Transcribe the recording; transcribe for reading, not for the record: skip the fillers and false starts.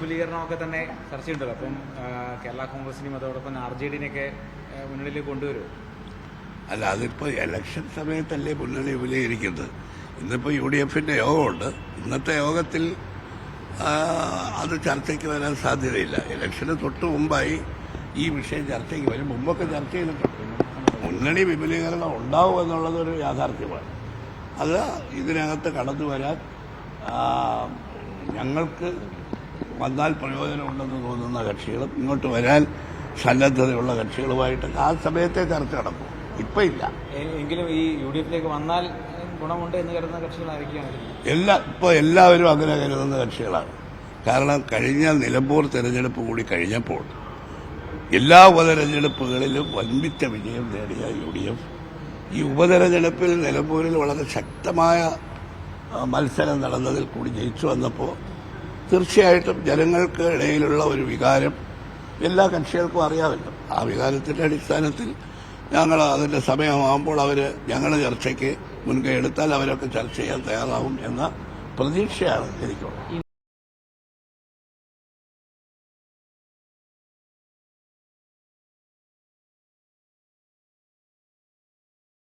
വിപുലീകരണമൊക്കെ തന്നെ ചർച്ചയുണ്ടല്ലോ. അപ്പം കേരള കോൺഗ്രസിനും അതോടൊപ്പം RJDനെയൊക്കെ മുന്നണിയിൽ കൊണ്ടുവരും. അല്ല, അതിപ്പോൾ ഇലക്ഷൻ സമയത്തല്ലേ മുന്നണി വിപുലീകരിക്കുന്നത്. ഇന്നിപ്പോൾ UDFന്റെ യോഗമുണ്ട്. ഇന്നത്തെ യോഗത്തിൽ അത് ചർച്ചയ്ക്ക് വരാൻ സാധ്യതയില്ല. ഇലക്ഷന് തൊട്ട് മുമ്പായി ഈ വിഷയം ചർച്ചയ്ക്ക് വരും. മുമ്പൊക്കെ ചർച്ച ചെയ്തിട്ടുണ്ട്. മുന്നണി വിപുലീകരണം ഉണ്ടാവും എന്നുള്ളതൊരു യാഥാർത്ഥ്യമാണ്. അത് ഇതിനകത്ത് കടന്നു വരാൻ ഞങ്ങൾക്ക് വന്നാൽ പ്രയോജനമുണ്ടെന്ന് തോന്നുന്ന കക്ഷികളും ഇങ്ങോട്ട് വരാൻ സന്നദ്ധതയുള്ള കക്ഷികളുമായിട്ട് ആ സമയത്തെ ചർച്ച നടക്കും. ഇപ്പം ഇല്ല. എങ്കിലും ഈ UDFിലേക്ക് വന്നാൽ ഗുണമുണ്ട് എന്ന് കരുതുന്ന കക്ഷികളായിരിക്കുകയാണ് ഇപ്പോൾ എല്ലാവരും അങ്ങനെ കരുതുന്ന കക്ഷികളാണ്. കാരണം കഴിഞ്ഞ നിലമ്പൂർ തെരഞ്ഞെടുപ്പ് കൂടി കഴിഞ്ഞപ്പോൾ എല്ലാ ഉപതെരഞ്ഞെടുപ്പുകളിലും വൻപിച്ച വിജയം നേടിയ UDF ഈ ഉപതെരഞ്ഞെടുപ്പിൽ നിലമ്പൂരിൽ വളരെ ശക്തമായ മത്സരം നടന്നതിൽ കൂടി ജയിച്ചു വന്നപ്പോൾ തീർച്ചയായിട്ടും ജനങ്ങൾക്ക് ഇടയിലുള്ള ഒരു വികാരം എല്ലാ കക്ഷികൾക്കും അറിയാമല്ലോ. ആ വികാരത്തിന്റെ അടിസ്ഥാനത്തിൽ ഞങ്ങൾ അതിന്റെ സമയമാകുമ്പോൾ ഞങ്ങളുടെ ചർച്ചയ്ക്ക് മുൻകൈ എടുത്താൽ അവരൊക്കെ ചർച്ച ചെയ്യാൻ തയ്യാറാവും എന്ന പ്രതീക്ഷയാണ് എനിക്കുള്ളത്.